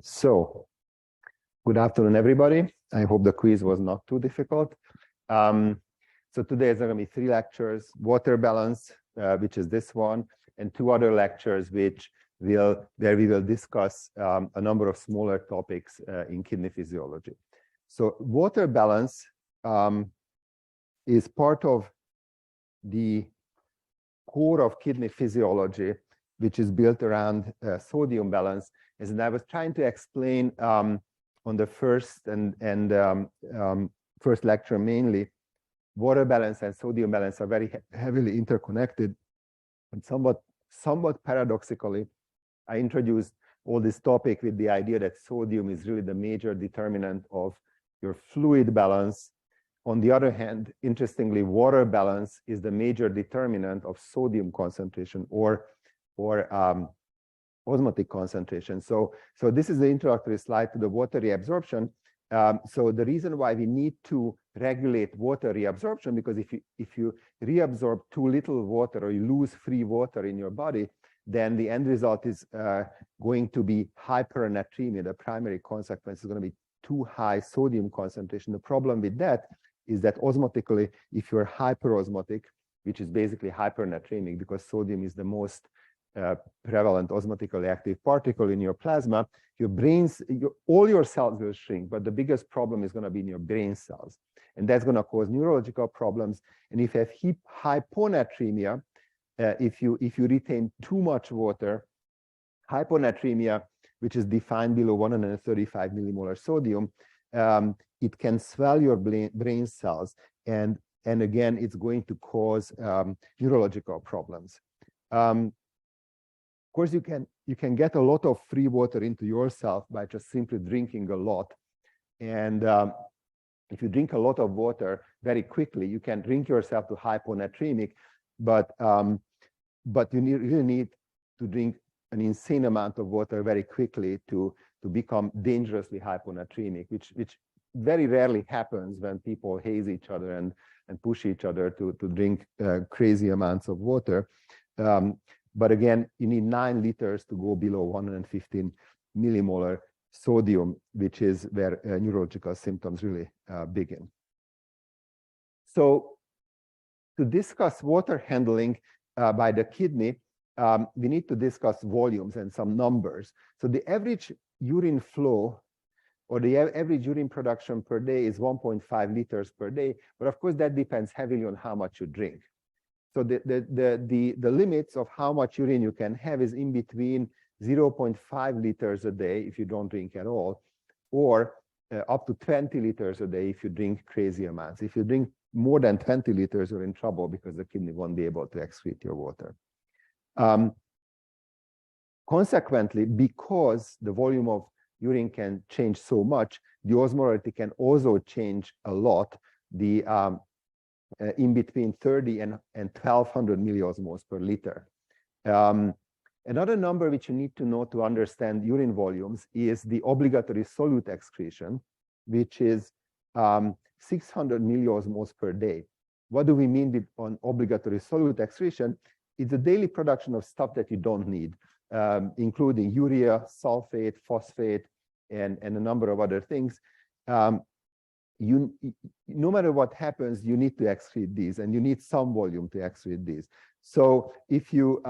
So, good afternoon, everybody. I hope the quiz was not too difficult. So today there's going to be 3 lectures: water balance, which is this one, and 2 other lectures where we will discuss a number of smaller topics in kidney physiology. So water balance is part of the core of kidney physiology, which is built around sodium balance. And I was trying to explain on the first first lecture mainly, water balance and sodium balance are very heavily interconnected. And somewhat paradoxically, I introduced all this topic with the idea that sodium is really the major determinant of your fluid balance. On the other hand, interestingly, water balance is the major determinant of sodium concentration or osmotic concentration. So this is the introductory slide to the water reabsorption. So the reason why we need to regulate water reabsorption, because if you reabsorb too little water or you lose free water in your body, then the end result is going to be hypernatremia. The primary consequence is going to be too high sodium concentration. The problem with that is that osmotically, if you're hyperosmotic, which is basically hypernatremic, because sodium is the most prevalent osmotically active particle in your plasma, all your cells will shrink, but the biggest problem is going to be in your brain cells, and that's going to cause neurological problems. And if you have hyponatremia, if you retain too much water, hyponatremia, which is defined below 135 millimolar sodium, it can swell your brain cells, and again, it's going to cause neurological problems. Of course, you can get a lot of free water into yourself by just simply drinking a lot. And if you drink a lot of water very quickly, you can drink yourself to hyponatremic, but you really need to drink an insane amount of water very quickly to become dangerously hyponatremic, which very rarely happens when people haze each other and push each other to drink crazy amounts of water. But again, you need 9 liters to go below 115 millimolar sodium, which is where neurological symptoms really begin. So to discuss water handling by the kidney, we need to discuss volumes and some numbers. So the average urine flow or the average urine production per day is 1.5 liters per day. But of course, that depends heavily on how much you drink. So the limits of how much urine you can have is in between 0.5 liters a day if you don't drink at all, or up to 20 liters a day if you drink crazy amounts. If you drink more than 20 liters, you're in trouble because the kidney won't be able to excrete your water. Consequently, because the volume of urine can change so much, the osmolarity can also change a lot. The in between 30 and 1200 milliosmoles per liter. Another number which you need to know to understand urine volumes is the obligatory solute excretion, which is 600 milliosmoles per day. What do we mean with obligatory solute excretion? It's a daily production of stuff that you don't need, including urea, sulfate, phosphate, and a number of other things. No matter what happens, you need to excrete these, and you need some volume to excrete these. So if you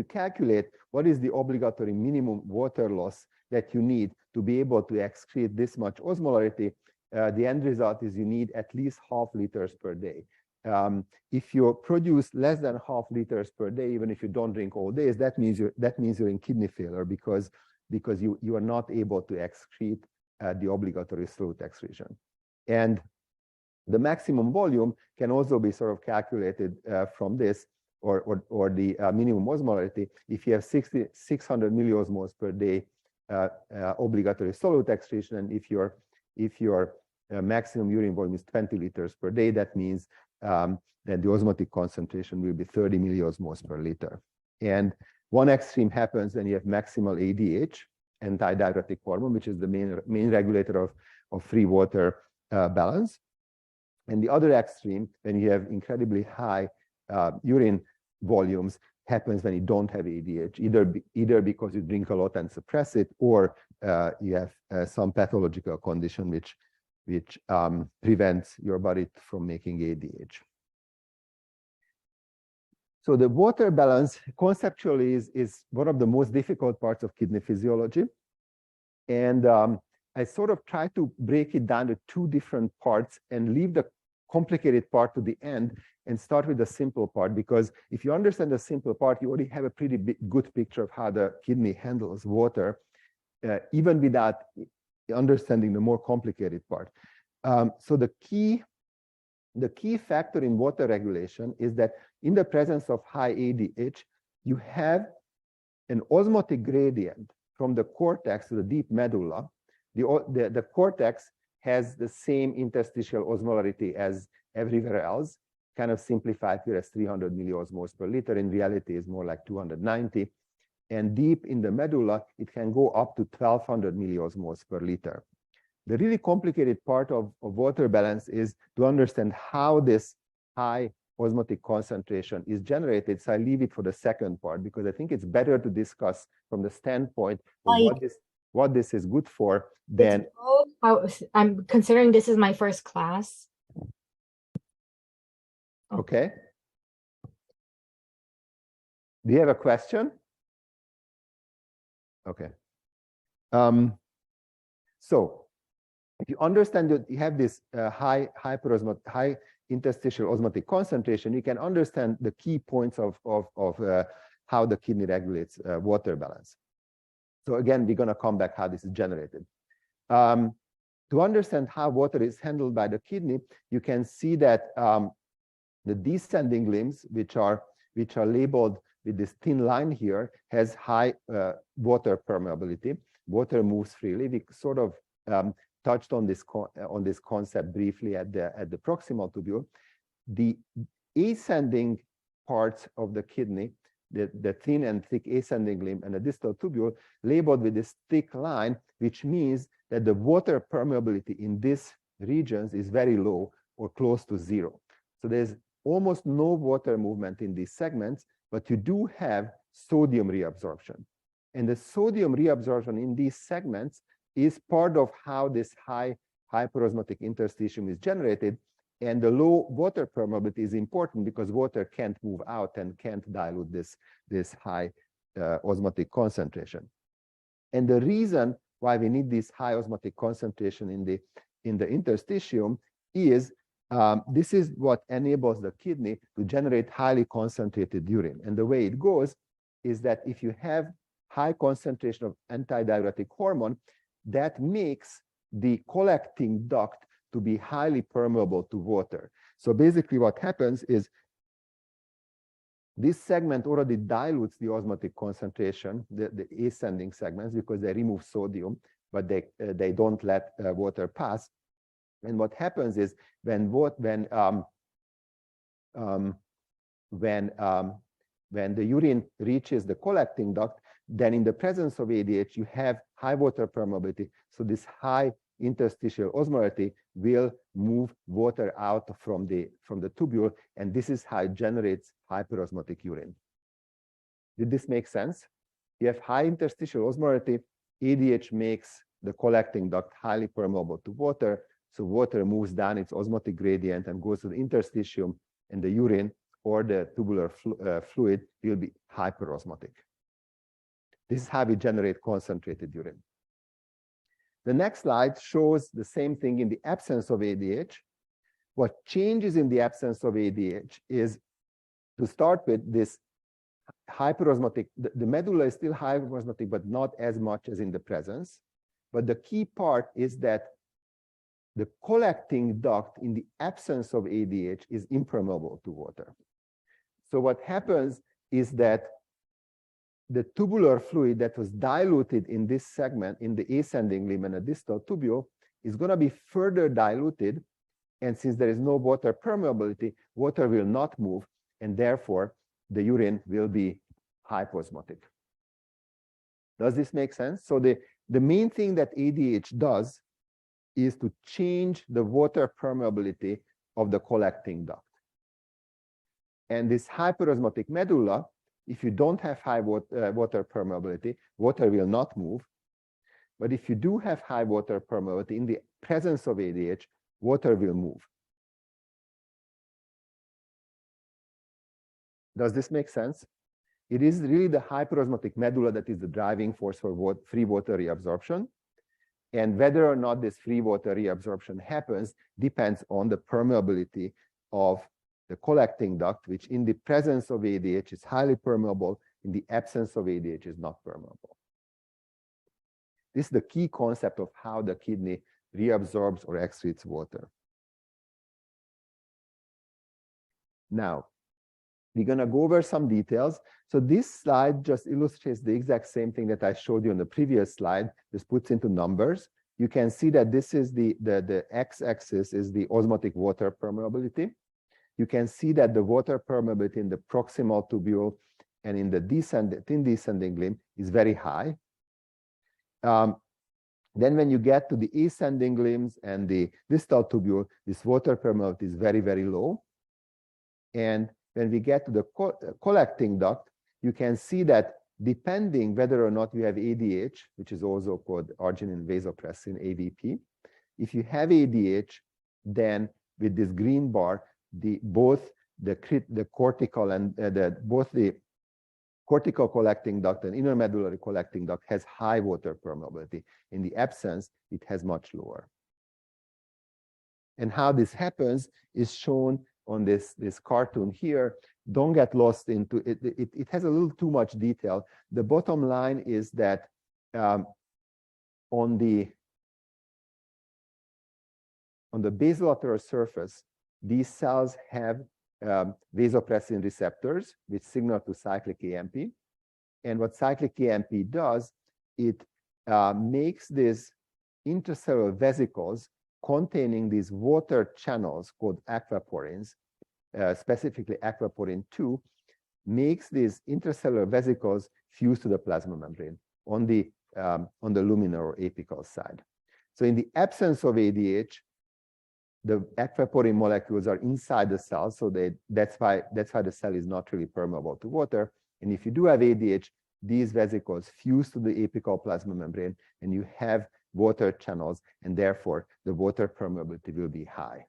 calculate what is the obligatory minimum water loss that you need to be able to excrete this much osmolarity, the end result is you need at least half liters per day. If you produce less than half liters per day, even if you don't drink all days, that means you're in kidney failure because you are not able to excrete the obligatory solute excretion. And the maximum volume can also be sort of calculated from this, or the minimum osmolarity. If you have 600 milliosmoles per day obligatory solute excretion, and if your maximum urine volume is 20 liters per day, that means that the osmotic concentration will be 30 milliosmoles per liter. And one extreme happens when you have maximal ADH, antidiuretic hormone, which is the main regulator of free water balance. And the other extreme, when you have incredibly high urine volumes, happens when you don't have ADH, either because you drink a lot and suppress it, or you have some pathological condition which prevents your body from making ADH. So the water balance conceptually is one of the most difficult parts of kidney physiology. And I sort of try to break it down to two different parts and leave the complicated part to the end and start with the simple part, because if you understand the simple part, you already have a pretty good picture of how the kidney handles water, even without understanding the more complicated part. So the key factor in water regulation is that in the presence of high ADH, you have an osmotic gradient from the cortex to the deep medulla. The cortex has the same interstitial osmolarity as everywhere else, kind of simplified here as 300 milliosmoles per liter. In reality, is more like 290. And deep in the medulla, it can go up to 1200 milliosmoles per liter. The really complicated part of water balance is to understand how this high osmotic concentration is generated. So I leave it for the second part, because I think it's better to discuss from the standpoint of what this is good for than. I'm considering this is my first class. Okay. Do you have a question? Okay. So if you understand that you have this high interstitial osmotic concentration, you can understand the key points of how the kidney regulates water balance. So again, we're going to come back how this is generated. To understand how water is handled by the kidney, you can see that the descending limbs, which are labeled with this thin line here, has high water permeability. Water moves freely. We sort of touched on this concept briefly at the proximal tubule. The ascending parts of the kidney, the thin and thick ascending limb and the distal tubule, labeled with this thick line, which means that the water permeability in these regions is very low or close to zero. So there's almost no water movement in these segments, but you do have sodium reabsorption. And the sodium reabsorption in these segments is part of how this high hyperosmotic interstitium is generated. And the low water permeability is important because water can't move out and can't dilute this high osmotic concentration. And the reason why we need this high osmotic concentration in the interstitium is this is what enables the kidney to generate highly concentrated urine. And the way it goes is that if you have high concentration of antidiuretic hormone, that makes the collecting duct to be highly permeable to water. So basically what happens is this segment already dilutes the osmotic concentration, the ascending segments, because they remove sodium, but they don't let water pass. And what happens is when the urine reaches the collecting duct, then in the presence of ADH, you have high water permeability. So this high interstitial osmolarity will move water out from the tubule, and this is how it generates hyperosmotic urine. Did this make sense? You have high interstitial osmolarity, ADH makes the collecting duct highly permeable to water, so water moves down its osmotic gradient and goes to the interstitium, and the urine or the tubular fluid will be hyperosmotic. This is how we generate concentrated urine. The next slide shows the same thing in the absence of ADH. What changes in the absence of ADH is, to start with, this hyperosmotic, the medulla is still hyperosmotic, but not as much as in the presence. But the key part is that the collecting duct in the absence of ADH is impermeable to water. So what happens is that the tubular fluid that was diluted in this segment, in the ascending limb and the distal tubule, is going to be further diluted. And since there is no water permeability, water will not move, and therefore the urine will be hyposmotic. Does this make sense? So the main thing that ADH does is to change the water permeability of the collecting duct. And this hyperosmotic medulla if you don't have high water permeability, water will not move. But if you do have high water permeability, in the presence of ADH, water will move. Does this make sense? It is really the hyperosmotic medulla that is the driving force for free water reabsorption. And whether or not this free water reabsorption happens depends on the permeability of the collecting duct, which in the presence of ADH is highly permeable, in the absence of ADH is not permeable. This is the key concept of how the kidney reabsorbs or excretes water. Now, we're going to go over some details. So this slide just illustrates the exact same thing that I showed you on the previous slide. This puts into numbers. You can see that this is the x-axis is the osmotic water permeability. You can see that the water permeability in the proximal tubule and in the thin descending limb is very high. Then when you get to the ascending limbs and the distal tubule, this water permeability is very, very low. And when we get to the collecting duct, you can see that depending whether or not you have ADH, which is also called arginine vasopressin, AVP, if you have ADH, then with this green bar, both the cortical and both the cortical collecting duct and inner medullary collecting duct has high water permeability. In the absence, it has much lower. And how this happens is shown on this cartoon here. Don't get lost into it. It has a little too much detail. The bottom line is that on the basolateral surface, these cells have vasopressin receptors, which signal to cyclic AMP. And what cyclic AMP does, it makes these intracellular vesicles containing these water channels called aquaporins, specifically aquaporin 2, makes these intracellular vesicles fuse to the plasma membrane on the luminal or apical side. So in the absence of ADH, the aquaporin molecules are inside the cell, so that's why the cell is not really permeable to water. And if you do have ADH, these vesicles fuse to the apical plasma membrane, and you have water channels, and therefore the water permeability will be high.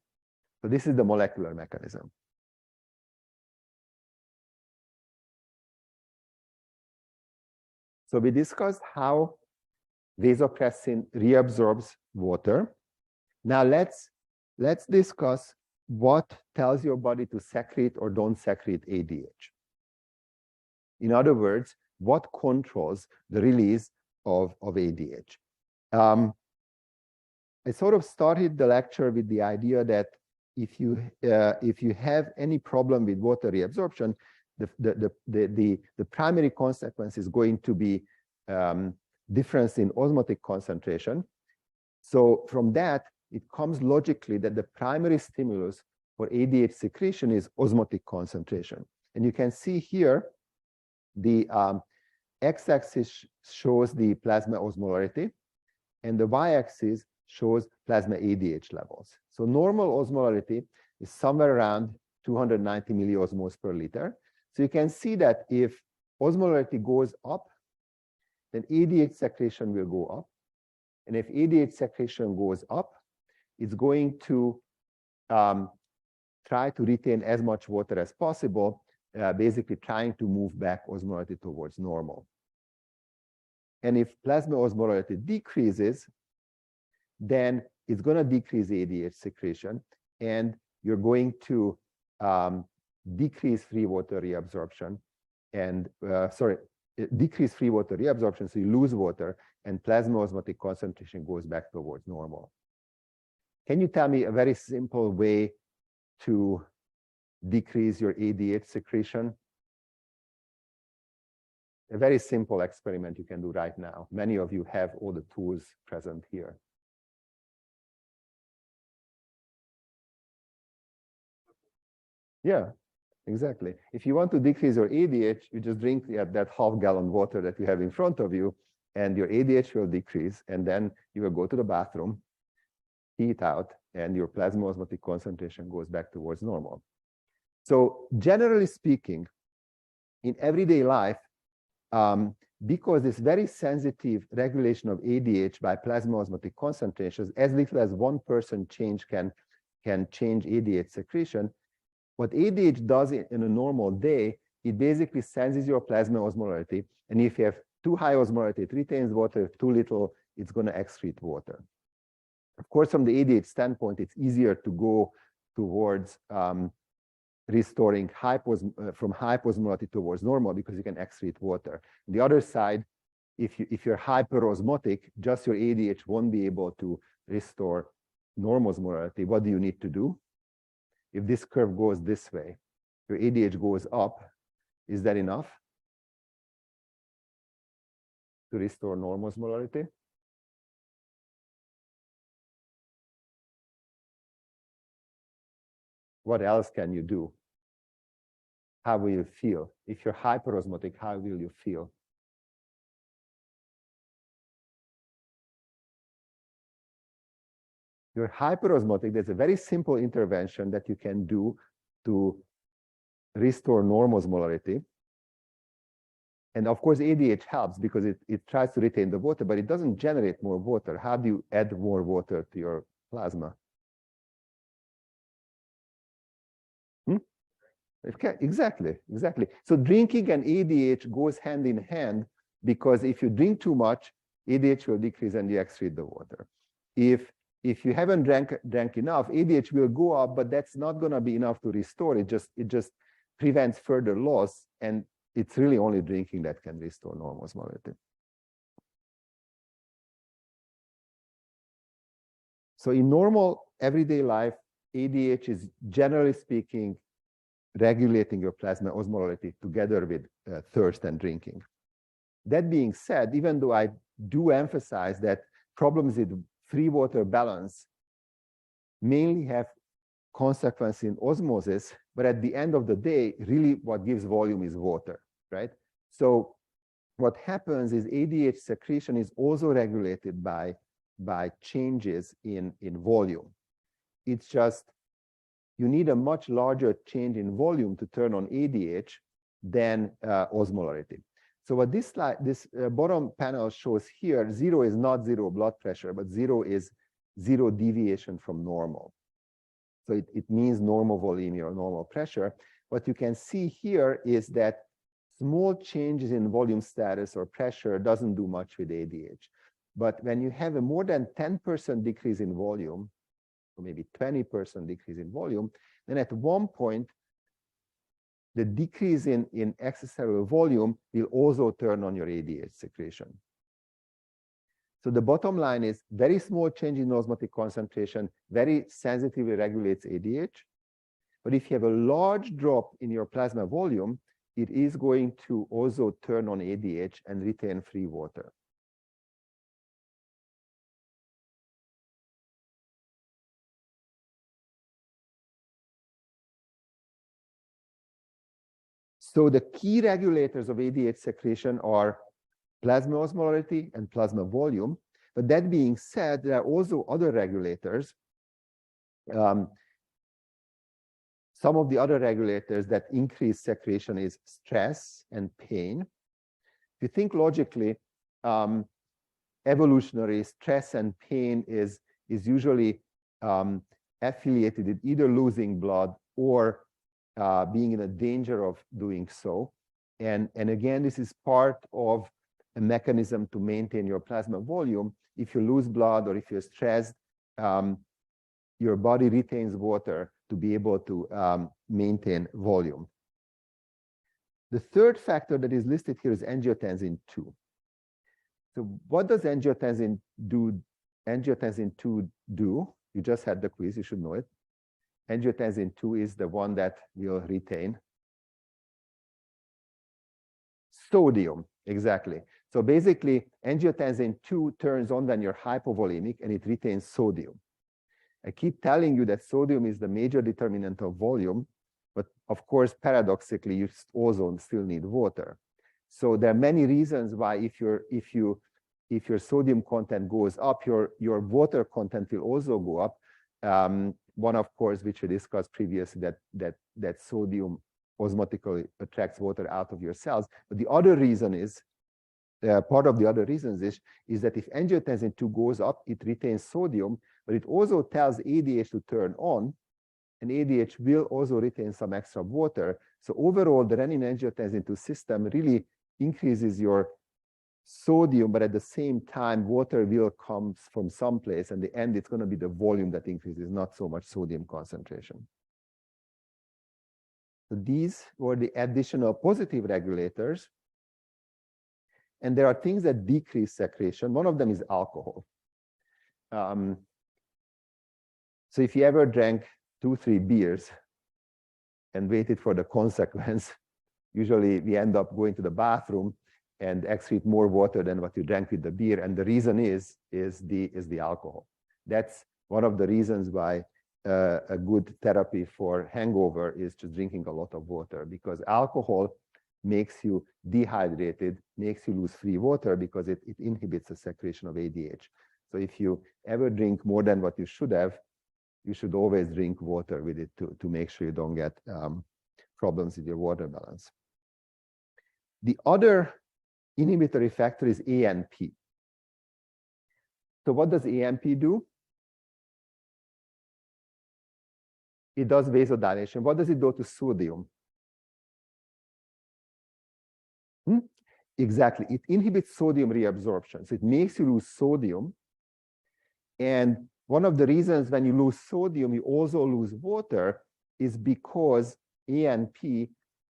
So this is the molecular mechanism. So we discussed how vasopressin reabsorbs water. Now let's discuss what tells your body to secrete or don't secrete ADH. In other words, what controls the release of ADH? I sort of started the lecture with the idea that if you have any problem with water reabsorption, the primary consequence is going to be difference in osmotic concentration. So from that, it comes logically that the primary stimulus for ADH secretion is osmotic concentration. And you can see here, the x-axis shows the plasma osmolarity, and the y-axis shows plasma ADH levels. So normal osmolarity is somewhere around 290 milliosmoles per liter. So you can see that if osmolarity goes up, then ADH secretion will go up. And if ADH secretion goes up, it's going to try to retain as much water as possible, basically trying to move back osmolarity towards normal. And if plasma osmolarity decreases, then it's going to decrease ADH secretion, and you're going to decrease free water reabsorption, and decrease free water reabsorption, so you lose water, and plasma osmotic concentration goes back towards normal. Can you tell me a very simple way to decrease your ADH secretion? A very simple experiment you can do right now. Many of you have all the tools present here. Yeah, exactly. If you want to decrease your ADH, you just drink that half-gallon water that you have in front of you, and your ADH will decrease, and then you will go to the bathroom, pee it out, and your plasma osmotic concentration goes back towards normal. So generally speaking, in everyday life, because this very sensitive regulation of ADH by plasma osmotic concentrations, as little as 1% change can change ADH secretion. What ADH does in a normal day, it basically senses your plasma osmolarity. And if you have too high osmolarity, it retains water. If too little, it's going to excrete water. Of course, from the ADH standpoint, it's easier to go towards restoring from hyposmolarity towards normal because you can excrete water. On the other side, if you're hyperosmotic, just your ADH won't be able to restore normal osmolarity. What do you need to do? If this curve goes this way, your ADH goes up, is that enough to restore normal osmolarity? What else can you do? How will you feel? If you're hyperosmotic, how will you feel? You're hyperosmotic, there's a very simple intervention that you can do to restore normal osmolarity. And of course, ADH helps because it tries to retain the water, but it doesn't generate more water. How do you add more water to your plasma? Okay, exactly. So drinking and ADH goes hand in hand, because if you drink too much, ADH will decrease and you excrete the water. If you haven't drank enough, ADH will go up, but that's not going to be enough to restore. It just prevents further loss, and it's really only drinking that can restore normal osmolarity. So in normal everyday life, ADH is, generally speaking, regulating your plasma osmolarity together with thirst and drinking. That being said, even though I do emphasize that problems with free water balance mainly have consequence in osmosis, but at the end of the day, really what gives volume is water, right? So what happens is ADH secretion is also regulated by changes in volume. It's just you need a much larger change in volume to turn on ADH than osmolarity. So what this bottom panel shows here, 0 is not 0 blood pressure, but 0 is 0 deviation from normal. So it means normal volume or normal pressure. What you can see here is that small changes in volume status or pressure doesn't do much with ADH. But when you have a more than 10% decrease in volume, or maybe 20% decrease in volume, then at one point, the decrease in extracellular volume will also turn on your ADH secretion. So the bottom line is very small change in osmotic concentration, very sensitively regulates ADH. But if you have a large drop in your plasma volume, it is going to also turn on ADH and retain free water. So the key regulators of ADH secretion are plasma osmolarity and plasma volume. But that being said, there are also other regulators. Some of the other regulators that increase secretion is stress and pain. If you think logically, evolutionary stress and pain is usually affiliated with either losing blood or being in a danger of doing so. And again, this is part of a mechanism to maintain your plasma volume. If you lose blood or if you're stressed, your body retains water to be able to maintain volume. The third factor that is listed here is angiotensin II. So what does angiotensin II do? You just had the quiz, you should know it. Angiotensin II is the one that will retain sodium, exactly. So basically, angiotensin II turns on when you're hypovolemic and it retains sodium. I keep telling you that sodium is the major determinant of volume, but of course, paradoxically, you also still need water. So there are many reasons why if your sodium content goes up, your water content will also go up. One, of course, which we discussed previously, that sodium osmotically attracts water out of your cells. But the other reason is, part of the other reasons is that if angiotensin 2 goes up, it retains sodium, but it also tells ADH to turn on, and ADH will also retain some extra water. So overall, the renin-angiotensin 2 system really increases your sodium, but at the same time, water will come from someplace, and in the end, it's going to be the volume that increases, not so much sodium concentration. So these were the additional positive regulators. And there are things that decrease secretion. One of them is alcohol. So if you ever drank 2-3 beers and waited for the consequence, usually we end up going to the bathroom and excrete more water than what you drank with the beer. And the reason is the alcohol. That's one of the reasons why a good therapy for hangover is just drinking a lot of water, because alcohol makes you dehydrated, makes you lose free water because it inhibits the secretion of ADH. So if you ever drink more than what you should have, you should always drink water with it to make sure you don't get problems with your water balance. The other inhibitory factor is ANP. So what does ANP do? It does vasodilation. What does it do to sodium? Exactly. It inhibits sodium reabsorption. So it makes you lose sodium. And one of the reasons when you lose sodium, you also lose water is because ANP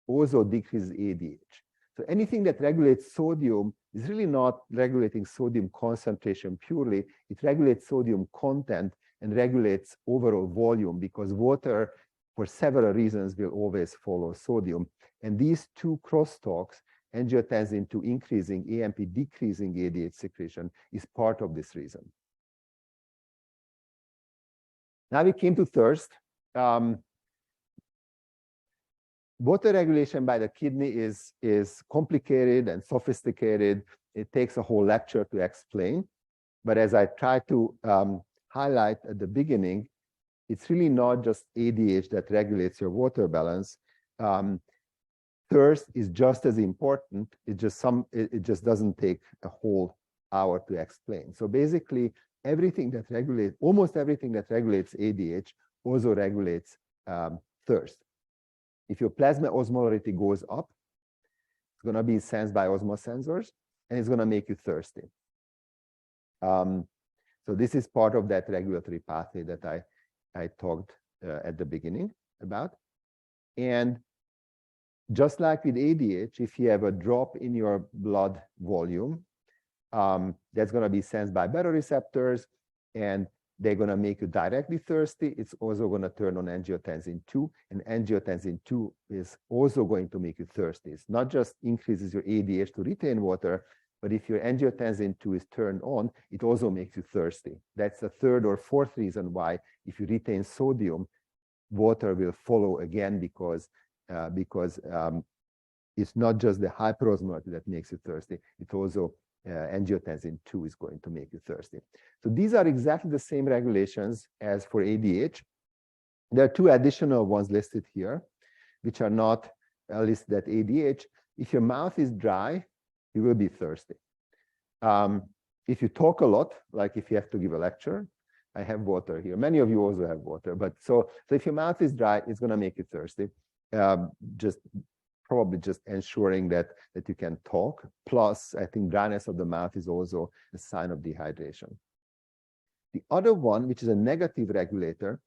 also decreases ADH. So anything that regulates sodium is really not regulating sodium concentration purely. It regulates sodium content and regulates overall volume, because water, for several reasons, will always follow sodium. And these two crosstalks, angiotensin 2 increasing, ANP decreasing ADH secretion, is part of this reason. Now we came to thirst. Water regulation by the kidney is complicated and sophisticated. It takes a whole lecture to explain. But as I tried to highlight at the beginning, it's really not just ADH that regulates your water balance. Thirst is just as important. It just doesn't take a whole hour to explain. So basically, almost everything that regulates ADH also regulates thirst. If your plasma osmolarity goes up, it's going to be sensed by osmosensors, and it's going to make you thirsty. So this is part of that regulatory pathway that I talked at the beginning about. And just like with ADH, if you have a drop in your blood volume, that's going to be sensed by baroreceptors, and they're going to make you directly thirsty. It's also going to turn on angiotensin 2, and angiotensin 2 is also going to make you thirsty. It's not just increases your ADH to retain water, but if your angiotensin 2 is turned on, it also makes you thirsty. That's the third or fourth reason why, if you retain sodium, water will follow again, because it's not just the hyperosmolarity that makes you thirsty. It's also angiotensin 2 is going to make you thirsty. So these are exactly the same regulations as for ADH. There are two additional ones listed here, which are not listed at ADH. If your mouth is dry, you will be thirsty. If you talk a lot, like if you have to give a lecture, I have water here. Many of you also have water, but so if your mouth is dry, it's going to make you thirsty. Probably just ensuring that you can talk. Plus, I think dryness of the mouth is also a sign of dehydration. The other one, which is a negative regulator,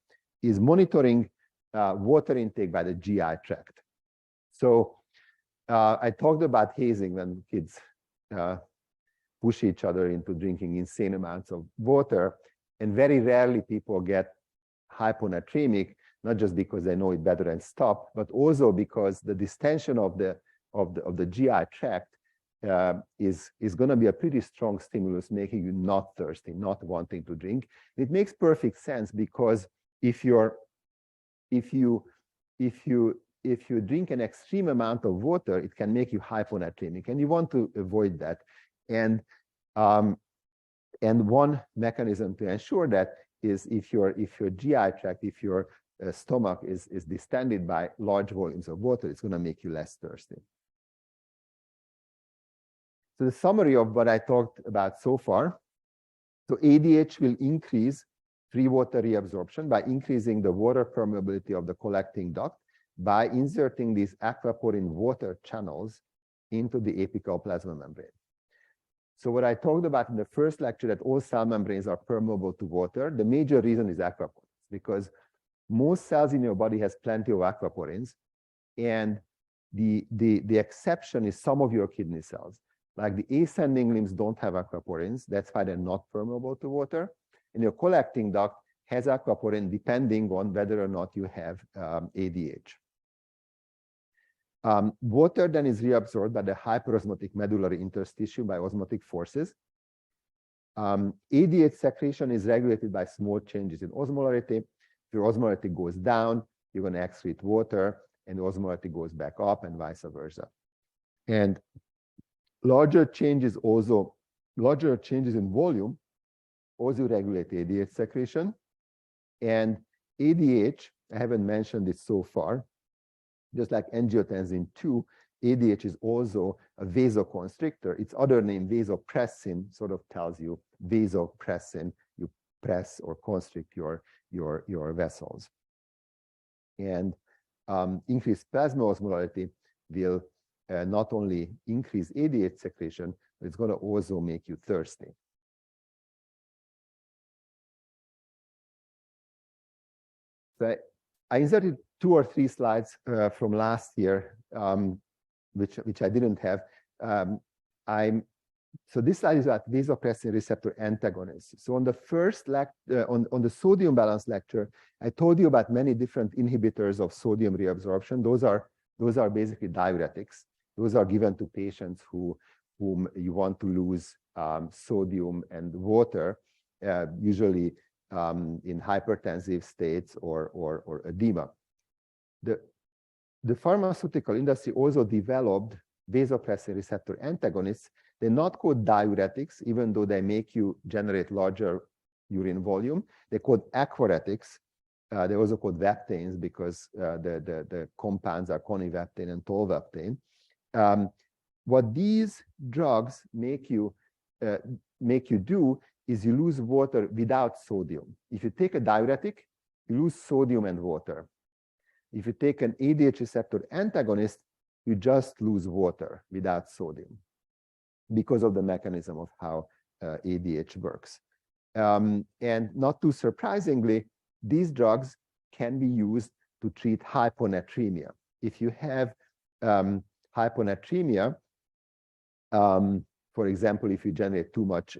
is monitoring water intake by the GI tract. So I talked about hazing, when kids push each other into drinking insane amounts of water, and very rarely people get hyponatremic, not just because they know it better and stop, but also because the distension of the GI tract is going to be a pretty strong stimulus, making you not thirsty, not wanting to drink. It makes perfect sense, because if you drink an extreme amount of water, it can make you hyponatremic, and you want to avoid that. And one mechanism to ensure that is if your GI tract, if your stomach is distended by large volumes of water, it's going to make you less thirsty. So the summary of what I talked about so far. So ADH will increase free water reabsorption by increasing the water permeability of the collecting duct by inserting these aquaporin water channels into the apical plasma membrane. So what I talked about in the first lecture, that all cell membranes are permeable to water, the major reason is aquaporins, because most cells in your body has plenty of aquaporins, and the exception is some of your kidney cells. Like the ascending limbs don't have aquaporins, that's why they're not permeable to water. And your collecting duct has aquaporin depending on whether or not you have ADH. Water then is reabsorbed by the hyperosmotic medullary interstitium by osmotic forces. ADH secretion is regulated by small changes in osmolarity. If your osmolarity goes down, you're going to excrete water, and the osmolarity goes back up, and vice versa. And larger changes in volume also regulate ADH secretion. And ADH, I haven't mentioned it so far, just like angiotensin 2, ADH is also a vasoconstrictor. Its other name, vasopressin, sort of tells you vasopressin, you press or constrict your vessels. And increased plasma osmolarity will not only increase ADH secretion, but it's going to also make you thirsty. So I inserted 2 or 3 slides from last year, which I didn't have. So this slide is about vasopressin receptor antagonists. So on the first on the sodium balance lecture, I told you about many different inhibitors of sodium reabsorption. Those are basically diuretics. Those are given to patients whom you want to lose sodium and water, usually in hypertensive states or edema. The pharmaceutical industry also developed vasopressin receptor antagonists. They're not called diuretics, even though they make you generate larger urine volume. They're called aquaretics. They're also called vaptanes because the compounds are conivaptane and tolvaptane. What these drugs make you do is you lose water without sodium. If you take a diuretic, you lose sodium and water. If you take an ADH receptor antagonist, you just lose water without sodium because of the mechanism of how ADH works. And not too surprisingly, these drugs can be used to treat hyponatremia. If you have hyponatremia, for example, if you generate too much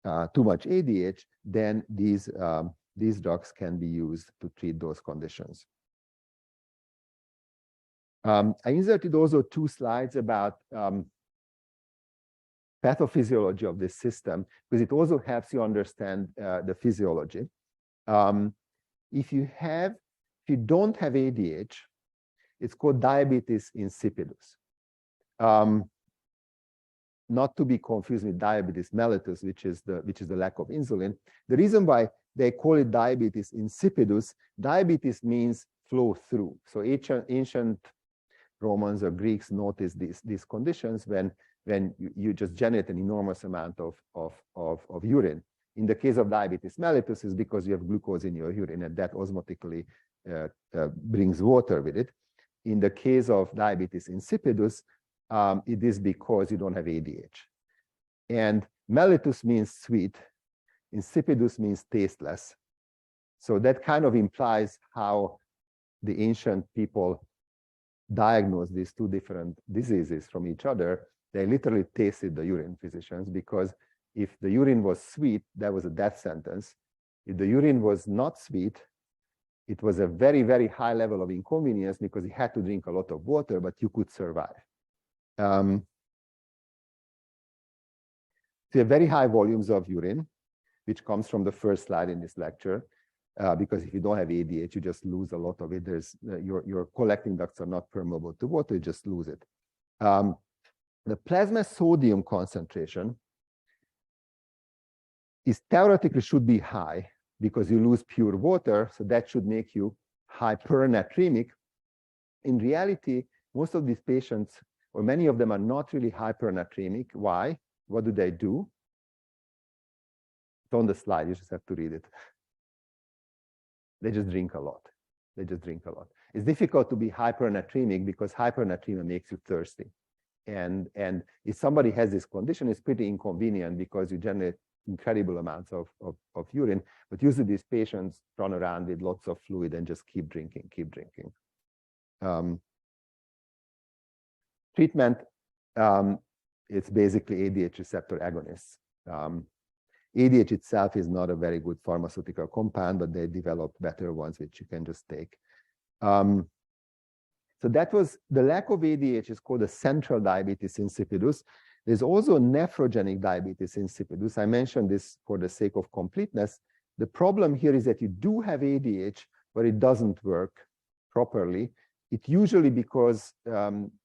ADH, then these drugs can be used to treat those conditions. I inserted also 2 slides about pathophysiology of this system, because it also helps you understand the physiology. If you don't have ADH, it's called diabetes insipidus. Not to be confused with diabetes mellitus, which is the lack of insulin. The reason why they call it diabetes insipidus, diabetes means flow through. So ancient Romans or Greeks noticed these conditions when you just generate an enormous amount of urine. In the case of diabetes mellitus, is because you have glucose in your urine, and that osmotically brings water with it. In the case of diabetes insipidus, it is because you don't have ADH. And mellitus means sweet, insipidus means tasteless. So that kind of implies how the ancient people diagnosed these 2 different diseases from each other. They literally tasted the urine, physicians, because if the urine was sweet, that was a death sentence. If the urine was not sweet, it was a very, very high level of inconvenience because you had to drink a lot of water, but you could survive. So you have very high volumes of urine, which comes from the first slide in this lecture, because if you don't have ADH, you just lose a lot of it. Your collecting ducts are not permeable to water, you just lose it. The plasma sodium concentration is theoretically should be high, because you lose pure water, so that should make you hypernatremic. In reality, most of these patients, or many of them, are not really hypernatremic. Why? What do they do? It's on the slide, you just have to read it. They just drink a lot. They just drink a lot. It's difficult to be hypernatremic because hypernatremia makes you thirsty. And if somebody has this condition, it's pretty inconvenient because you generate incredible amounts of urine. But usually these patients run around with lots of fluid and just keep drinking, keep drinking. Treatment, it's basically ADH receptor agonists. ADH itself is not a very good pharmaceutical compound, but they developed better ones, which you can just take. So that was the lack of ADH is called a central diabetes insipidus. There's also nephrogenic diabetes insipidus. I mentioned this for the sake of completeness. The problem here is that you do have ADH, but it doesn't work properly. It's usually because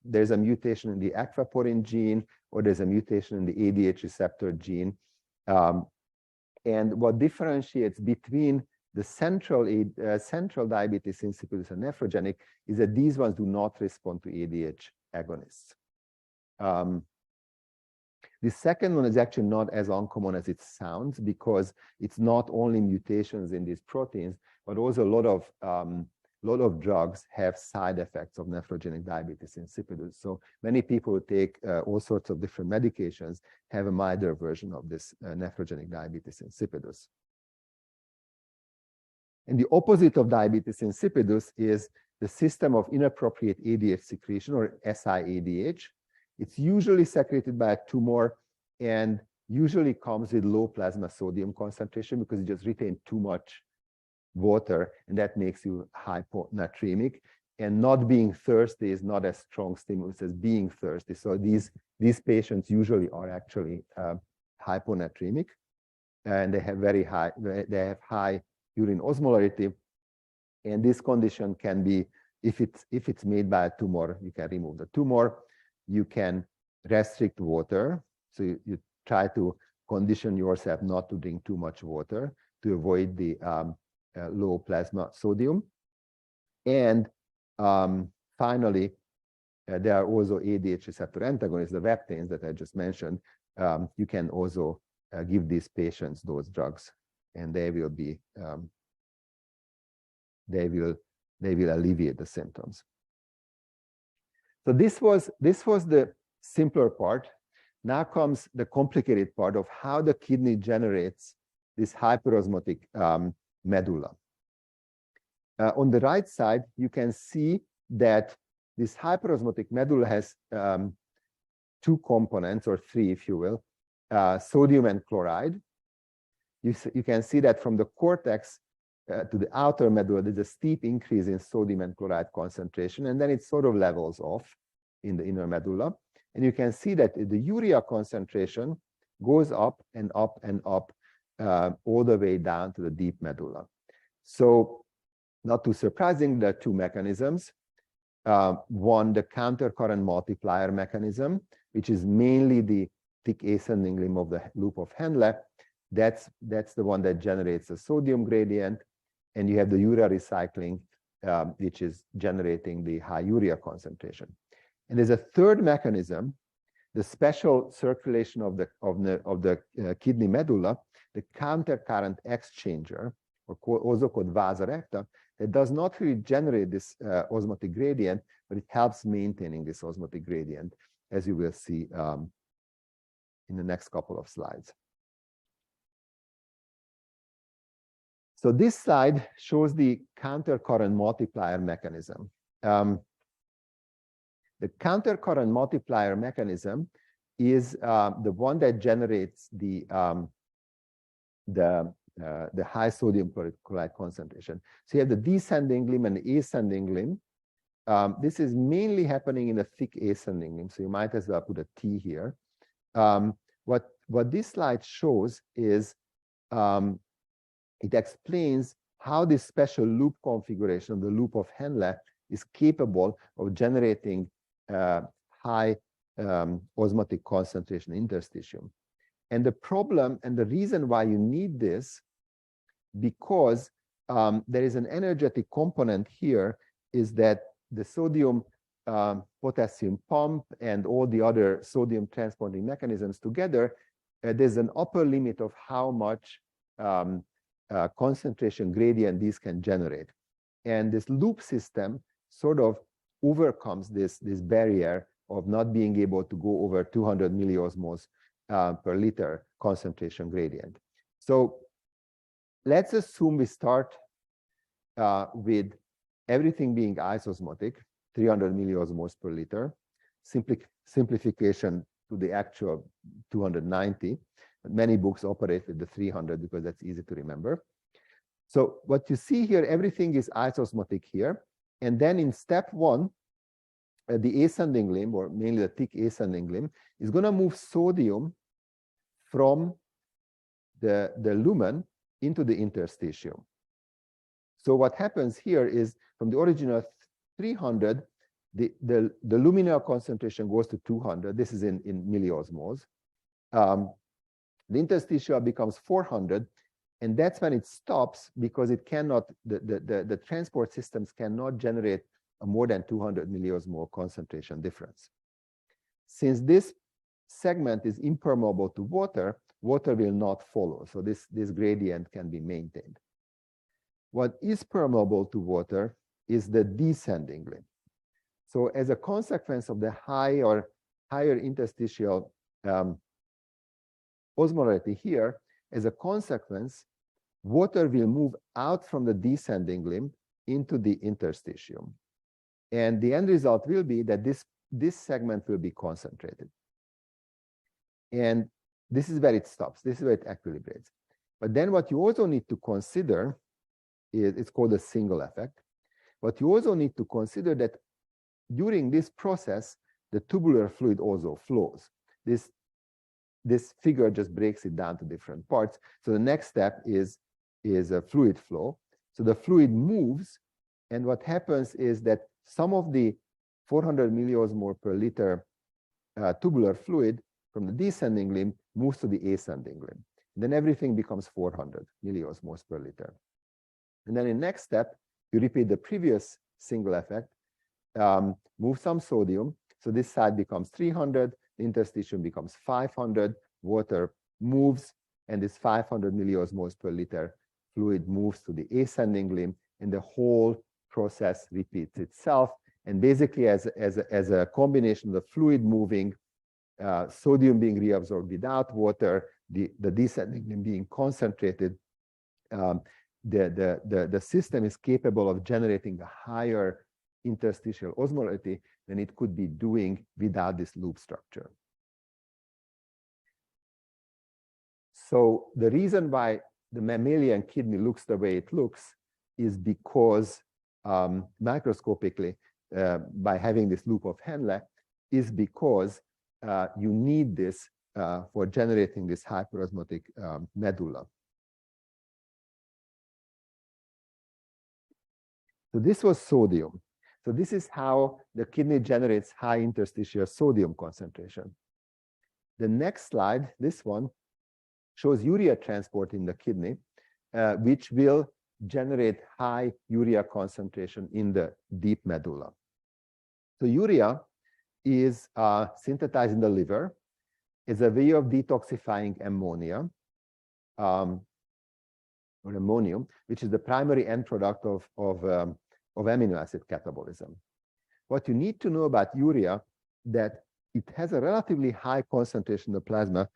there's a mutation in the aquaporin gene, or there's a mutation in the ADH receptor gene. And what differentiates between the central diabetes insipidus and nephrogenic is that these ones do not respond to ADH agonists. The second one is actually not as uncommon as it sounds, because it's not only mutations in these proteins, but also a lot of drugs have side effects of nephrogenic diabetes insipidus. So many people who take all sorts of different medications have a milder version of this nephrogenic diabetes insipidus. And the opposite of diabetes insipidus is the system of inappropriate ADH secretion, or SIADH. It's usually secreted by a tumor and usually comes with low plasma sodium concentration because you just retain too much water, and that makes you hyponatremic. And not being thirsty is not as strong stimulus as being thirsty. So these patients usually are actually hyponatremic, and they have high urine osmolarity. And this condition can be, if it's made by a tumor, you can remove the tumor. You can restrict water. So you try to condition yourself not to drink too much water to avoid the low plasma sodium. And finally, there are also ADH receptor antagonists, the veptanes that I just mentioned. You can also give these patients those drugs, and they will be they will alleviate the symptoms. So this was the simpler part. Now comes the complicated part of how the kidney generates this hyperosmotic medulla. On the right side, you can see that this hyperosmotic medulla has two components, or three, if you will, sodium and chloride. You can see that from the cortex to the outer medulla, there's a steep increase in sodium and chloride concentration, and then it sort of levels off in the inner medulla. And you can see that the urea concentration goes up and up and up all the way down to the deep medulla. So, not too surprising, there are two mechanisms. One, the countercurrent multiplier mechanism, which is mainly the thick ascending limb of the loop of Henle. That's the one that generates the sodium gradient. And you have the urea recycling, which is generating the high urea concentration. And there's a third mechanism, the special circulation of the kidney medulla, the countercurrent exchanger, or also called vasa recta, that does not really generate this osmotic gradient, but it helps maintaining this osmotic gradient, as you will see in the next couple of slides. So this slide shows the countercurrent multiplier mechanism. The countercurrent multiplier mechanism is the one that generates the high sodium chloride concentration. So you have the descending limb and the ascending limb. This is mainly happening in the thick ascending limb, so you might as well put a T here. What this slide shows is it explains how this special loop configuration of the loop of Henle is capable of generating high osmotic concentration interstitium. And the problem and the reason why you need this because there is an energetic component here, is that the sodium potassium pump and all the other sodium transporting mechanisms together, there's an upper limit of how much concentration gradient these can generate. And this loop system sort of overcomes this barrier of not being able to go over 200 milliosmoles per liter concentration gradient. So let's assume we start with everything being isosmotic, 300 milliosmoles per liter. Simplification to the actual 290. Many books operate with the 300 because that's easy to remember. So what you see here, everything is isosmotic here. And then in step 1, the ascending limb, or mainly the thick ascending limb, is going to move sodium from the lumen into the interstitium. So what happens here is from the original 300, the luminal concentration goes to 200. This is in milliosmoles. The interstitial becomes 400, and that's when it stops because it cannot, the transport systems cannot generate a more than 200 milliosmole concentration difference. Since this segment is impermeable to water, water will not follow. So this gradient can be maintained. What is permeable to water is the descending limb. So as a consequence of the higher interstitial osmolarity here, as a consequence, water will move out from the descending limb into the interstitium. And the end result will be that this segment will be concentrated. And this is where it stops. This is where it equilibrates. But then what you also need to consider is, it's called a single effect. But you also need to consider that during this process, the tubular fluid also flows. This figure just breaks it down to different parts. So the next step is a fluid flow. So the fluid moves, and what happens is that some of the 400 milliosmole per liter tubular fluid from the descending limb moves to the ascending limb. And then everything becomes 400 milliosmoles per liter. And then in the next step, you repeat the previous single effect, move some sodium. So this side becomes 300, the interstitium becomes 500, water moves, and this 500 milliosmoles per liter fluid moves to the ascending limb, and the whole process repeats itself. And basically, as a combination of the fluid moving, sodium being reabsorbed without water, the descending limb being concentrated, the system is capable of generating a higher interstitial osmolarity than it could be doing without this loop structure. So the reason why the mammalian kidney looks the way it looks is because microscopically, by having this loop of Henle, is because you need this for generating this hyperosmotic medulla. So this was sodium. So this is how the kidney generates high interstitial sodium concentration. The next slide, this one, shows urea transport in the kidney, which will generate high urea concentration in the deep medulla. So urea is synthesized in the liver as a way of detoxifying ammonia, or ammonium, which is the primary end product of amino acid catabolism. What you need to know about urea, that it has a relatively high concentration in the plasma.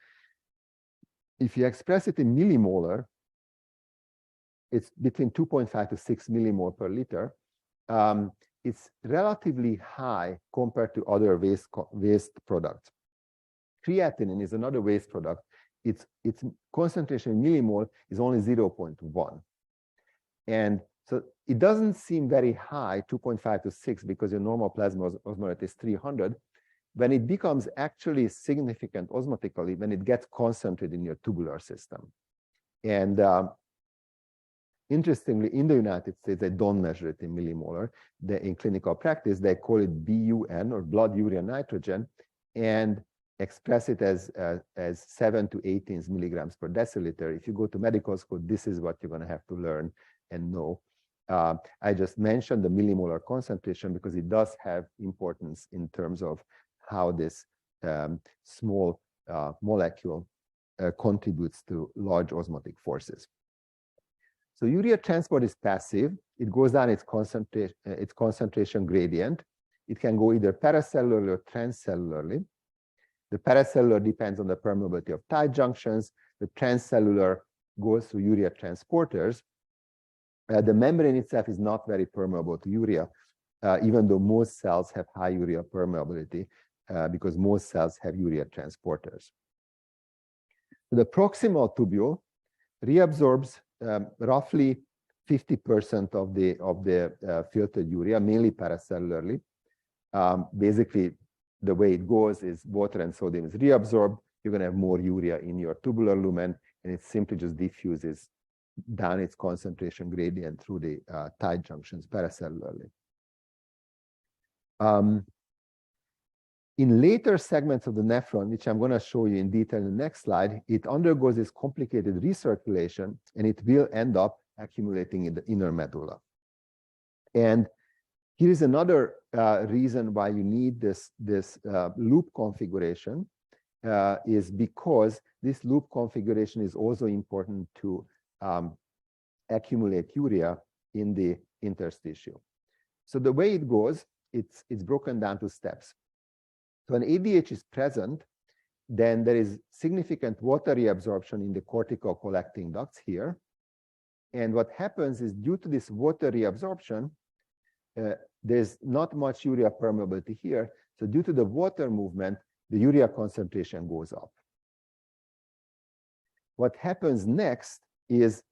If you express it in millimolar, it's between 2.5 to 6 millimole per liter. It's relatively high compared to other waste products. Creatinine is another waste product. Its concentration in millimole is only 0.1. And so it doesn't seem very high, 2.5 to 6, because your normal plasma osmolarity is 300. When it becomes actually significant osmotically, when it gets concentrated in your tubular system. And interestingly, in the United States, they don't measure it in millimolar. In clinical practice, they call it BUN, or blood urea nitrogen. And express it as 7 to 18 milligrams per deciliter. If you go to medical school, this is what you're going to have to learn and know. I just mentioned the millimolar concentration because it does have importance in terms of how this small molecule contributes to large osmotic forces. So urea transport is passive. It goes down its concentration gradient. It can go either paracellularly or transcellularly. The paracellular depends on the permeability of tight junctions. The transcellular goes through urea transporters. The membrane itself is not very permeable to urea, even though most cells have high urea permeability because most cells have urea transporters. The proximal tubule reabsorbs roughly 50% of the filtered urea, mainly paracellularly. Basically, the way it goes is water and sodium is reabsorbed. You're going to have more urea in your tubular lumen, and it simply just diffuses down its concentration gradient through the tight junctions paracellularly. In later segments of the nephron, which I'm going to show you in detail in the next slide, it undergoes this complicated recirculation, and it will end up accumulating in the inner medulla. And here is another reason why you need this loop configuration, is because this loop configuration is also important to accumulate urea in the interstitium. So the way it goes, it's broken down to steps. So when ADH is present, then there is significant water reabsorption in the cortical collecting ducts here. And what happens is, due to this water reabsorption, there's not much urea permeability here. So due to the water movement, the urea concentration goes up. What happens next is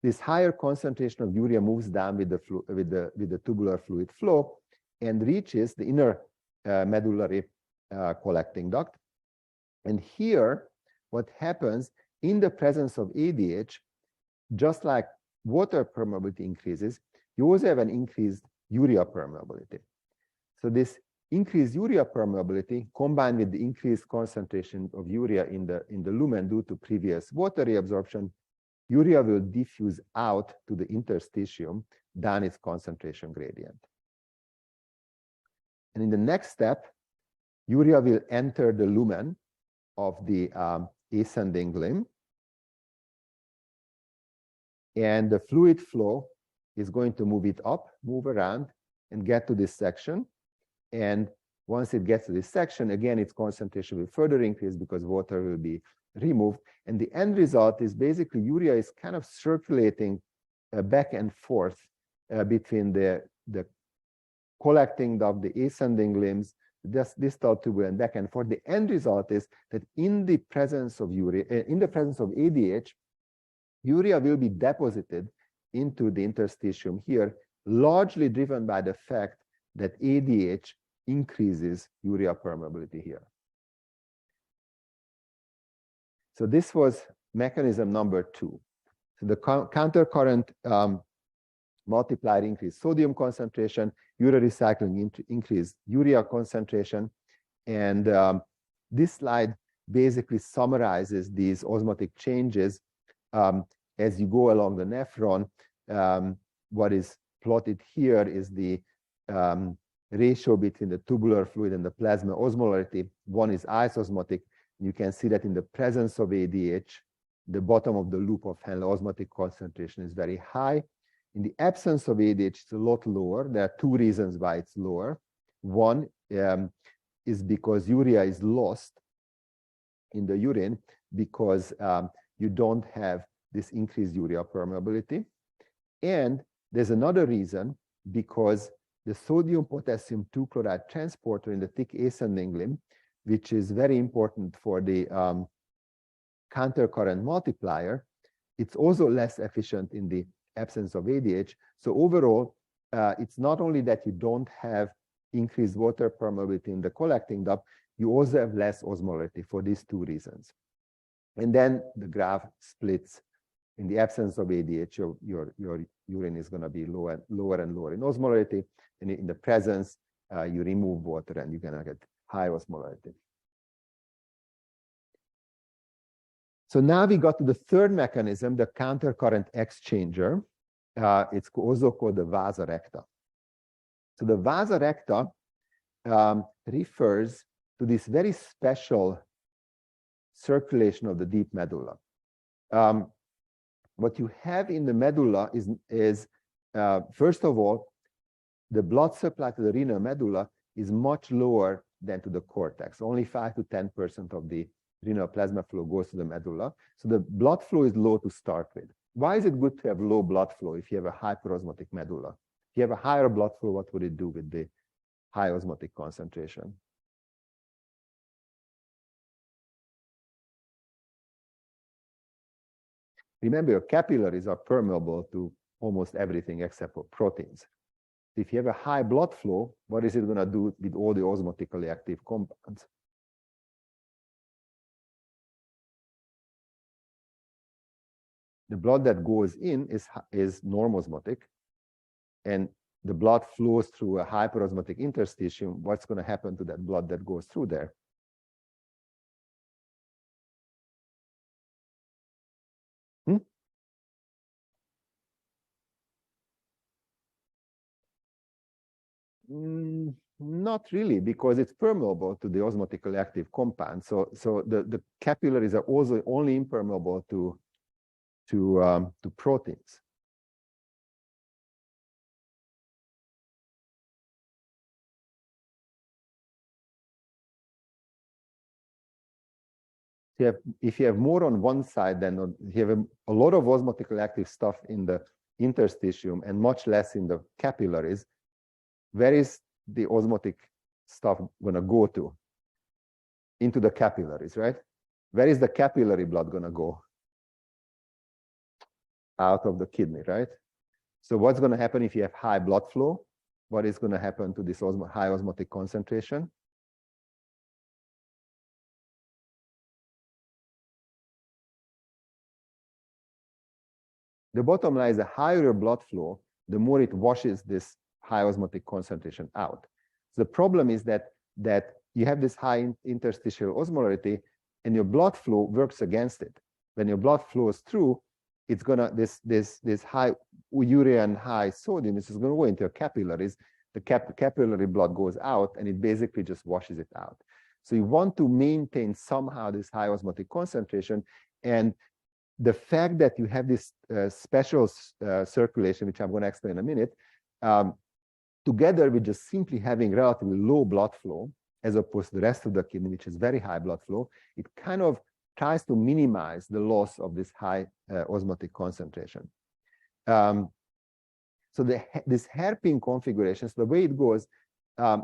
this higher concentration of urea moves down with the tubular fluid flow and reaches the inner medullary collecting duct. And here, what happens in the presence of ADH, just like water permeability increases, you also have an increased urea permeability. So this increased urea permeability combined with the increased concentration of urea in the lumen due to previous water reabsorption, urea will diffuse out to the interstitium down its concentration gradient. And in the next step, urea will enter the lumen of the ascending limb, and the fluid flow is going to move it up, move around, and get to this section. And once it gets to this section, again, its concentration will further increase because water will be removed. And the end result is basically urea is kind of circulating back and forth between the collecting of the ascending limbs, distal tubule, and back and forth. The end result is that in the presence of urea, in the presence of ADH, urea will be deposited into the interstitium here, largely driven by the fact that ADH increases urea permeability here. So this was mechanism number 2. So the countercurrent multiplier increased sodium concentration, urea recycling increased urea concentration, and this slide basically summarizes these osmotic changes as you go along the nephron. What is plotted here is the ratio between the tubular fluid and the plasma osmolarity. One is isosmotic. You can see that in the presence of ADH, the bottom of the loop of Henle osmotic concentration is very high. In the absence of ADH, it's a lot lower. There are 2 reasons why it's lower. One is because urea is lost in the urine because you don't have this increased urea permeability. And there's another reason, because the sodium-potassium 2-chloride transporter in the thick ascending limb, which is very important for the countercurrent multiplier, it's also less efficient in the absence of ADH. So overall, it's not only that you don't have increased water permeability in the collecting duct, you also have less osmolarity for these 2 reasons. And then the graph splits. In the absence of ADH, your urine is going to be lower and lower in osmolarity. And in the presence, you remove water and you're going to get high osmolarity. So now we got to the third mechanism, the countercurrent exchanger. It's also called the vasa recta. So the vasa recta refers to this very special circulation of the deep medulla. What you have in the medulla is first of all, the blood supply to the renal medulla is much lower than to the cortex. Only 5 to 10% of the renal plasma flow goes to the medulla. So the blood flow is low to start with. Why is it good to have low blood flow if you have a hyperosmotic medulla? If you have a higher blood flow, what would it do with the high osmotic concentration? Remember, your capillaries are permeable to almost everything except for proteins. If you have a high blood flow, what is it going to do with all the osmotically active compounds? The blood that goes in is normosmotic, and the blood flows through a hyperosmotic interstitium. What's going to happen to that blood that goes through there? Not really, because it's permeable to the osmotically active compound. So the capillaries are also only impermeable to proteins. If you have more on one side, then you have a lot of osmotically active stuff in the interstitium and much less in the capillaries. Where is the osmotic stuff going to go to? Into the capillaries, right? Where is the capillary blood going to go? Out of the kidney, right? So what's going to happen if you have high blood flow? What is going to happen to this high osmotic concentration? The bottom line is the higher your blood flow, the more it washes this high osmotic concentration out. So the problem is that you have this high interstitial osmolarity and your blood flow works against it. When your blood flows through, it's gonna this high urea and high sodium, this is gonna go into your capillaries. The capillary blood goes out and it basically just washes it out. So you want to maintain somehow this high osmotic concentration, and the fact that you have this special circulation, which I'm going to explain in a minute, together with just simply having relatively low blood flow, as opposed to the rest of the kidney, which is very high blood flow, it kind of tries to minimize the loss of this high osmotic concentration. So this hairpin configuration, so the way it goes,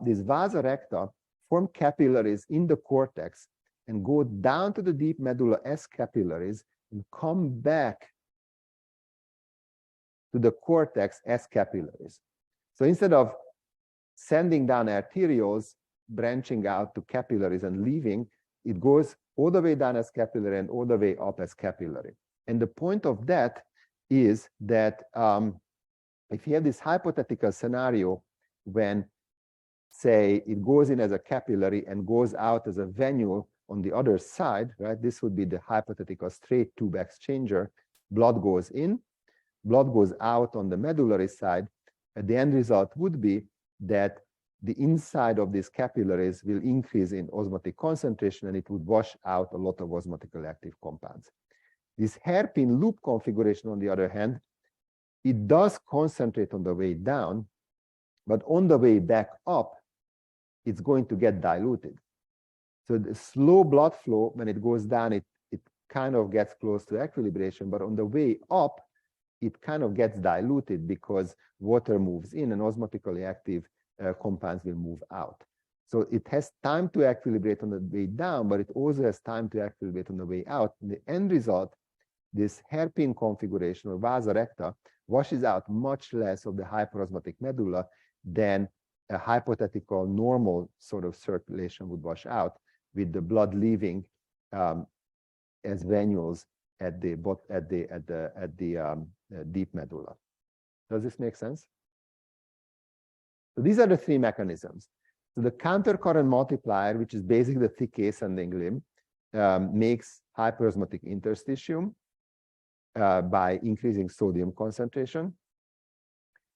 these vasa recta form capillaries in the cortex and go down to the deep medulla as capillaries and come back to the cortex as capillaries. So instead of sending down arterioles, branching out to capillaries and leaving, it goes all the way down as capillary and all the way up as capillary. And the point of that is that if you have this hypothetical scenario when, say, it goes in as a capillary and goes out as a venule on the other side, right? This would be the hypothetical straight tube exchanger. Blood goes in, blood goes out on the medullary side. And the end result would be that the inside of these capillaries will increase in osmotic concentration and it would wash out a lot of osmotically active compounds. This hairpin loop configuration, on the other hand, it does concentrate on the way down, but on the way back up, it's going to get diluted. So the slow blood flow, when it goes down, it kind of gets close to equilibration, but on the way up, it kind of gets diluted because water moves in and osmotically active compounds will move out. So it has time to equilibrate on the way down, but it also has time to equilibrate on the way out. And the end result, this hairpin configuration or vasa recta washes out much less of the hyperosmotic medulla than a hypothetical normal sort of circulation would wash out, with the blood leaving as venules at the deep medulla. Does this make sense? So these are the three mechanisms. So the countercurrent multiplier, which is basically the thick ascending limb, makes hyperosmotic interstitium by increasing sodium concentration.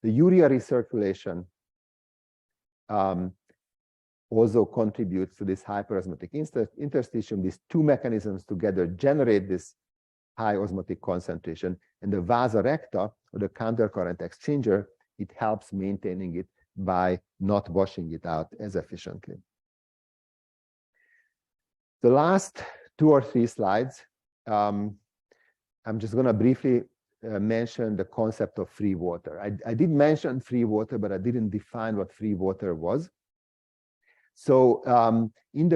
The urea recirculation also contributes to this hyperosmotic interstitium. These two mechanisms together generate this high osmotic concentration, and the vasa recta, or the countercurrent exchanger, it helps maintaining it by not washing it out as efficiently. The last 2 or 3 slides, I'm just going to briefly mention the concept of free water. I did mention free water, but I didn't define what free water was. So in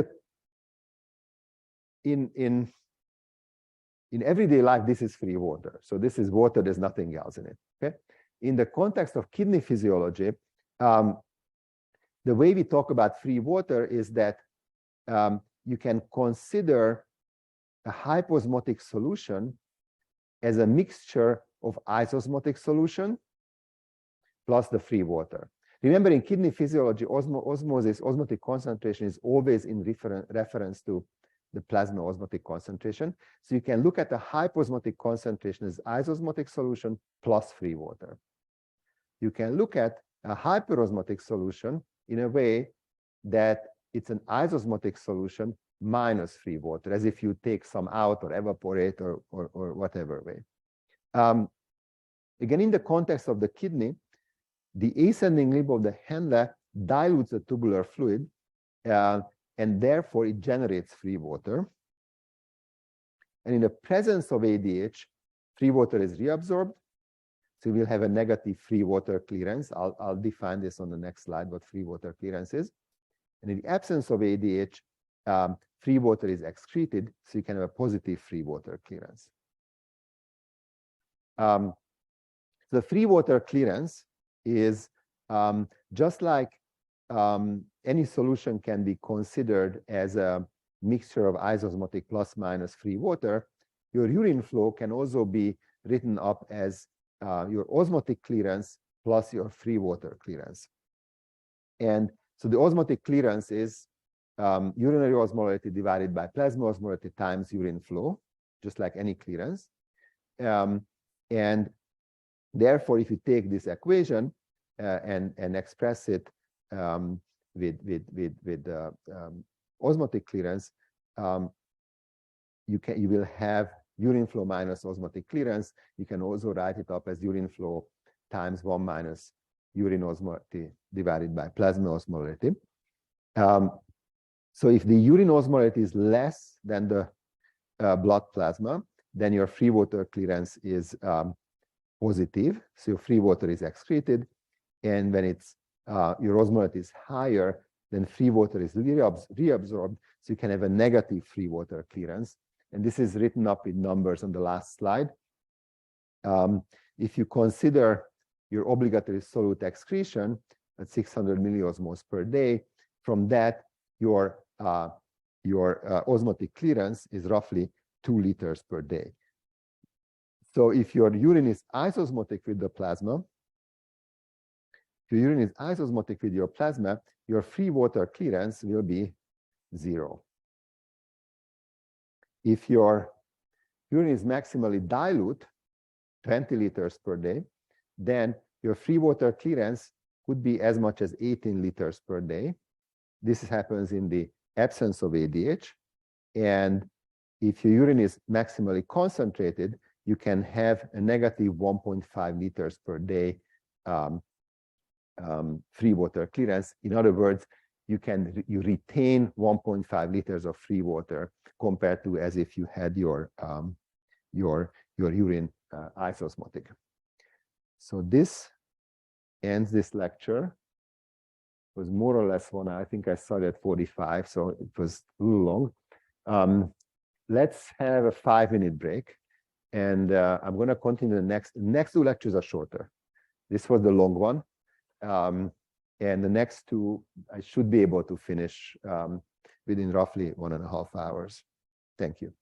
everyday life, this is free water. So this is water, there's nothing else in it. Okay. In the context of kidney physiology, the way we talk about free water is that you can consider a hyposmotic solution as a mixture of isosmotic solution plus the free water. Remember, in kidney physiology, osmotic concentration is always in reference to the plasma osmotic concentration. So you can look at the hyposmotic concentration as isosmotic solution plus free water. You can look at a hyperosmotic solution in a way that it's an isosmotic solution minus free water, as if you take some out or evaporate or whatever way. Again, in the context of the kidney, the ascending limb of the Henle dilutes the tubular fluid, and therefore it generates free water. And in the presence of ADH, free water is reabsorbed, so we'll have a negative free water clearance. I'll define this on the next slide, what free water clearance is. And in the absence of ADH, free water is excreted, so you can have a positive free water clearance. The free water clearance is just like any solution can be considered as a mixture of isosmotic plus minus free water, your urine flow can also be written up as your osmotic clearance plus your free water clearance. And so the osmotic clearance is urinary osmolarity divided by plasma osmolarity times urine flow, just like any clearance. And therefore, if you take this equation and express it with osmotic clearance, you will have urine flow minus osmotic clearance. You can also write it up as urine flow times 1 minus urine osmolarity divided by plasma osmolarity. So if the urine osmolarity is less than the blood plasma, then your free water clearance is positive, so your free water is excreted. And when it's your osmolarity is higher, then free water is reabsorbed, so you can have a negative free water clearance. And this is written up in numbers on the last slide. If you consider your obligatory solute excretion at 600 milliosmoles per day, from that your osmotic clearance is roughly 2 liters per day. So if your urine is isosmotic with the plasma, if your urine is isosmotic with your plasma, your free water clearance will be 0. If your urine is maximally dilute, 20 liters per day, then your free water clearance could be as much as 18 liters per day. This happens in the absence of ADH. And if your urine is maximally concentrated, you can have a negative 1.5 liters per day free water clearance. In other words, you retain 1.5 liters of free water compared to as if you had your urine isosmotic. So this ends this lecture. It was more or less 1 hour. I think I started at 45, so it was a little long. Let's have a 5-minute break, and I'm going to continue the next 2 lectures are shorter. This was the long one, and the next 2 I should be able to finish within roughly 1.5 hours. Thank you.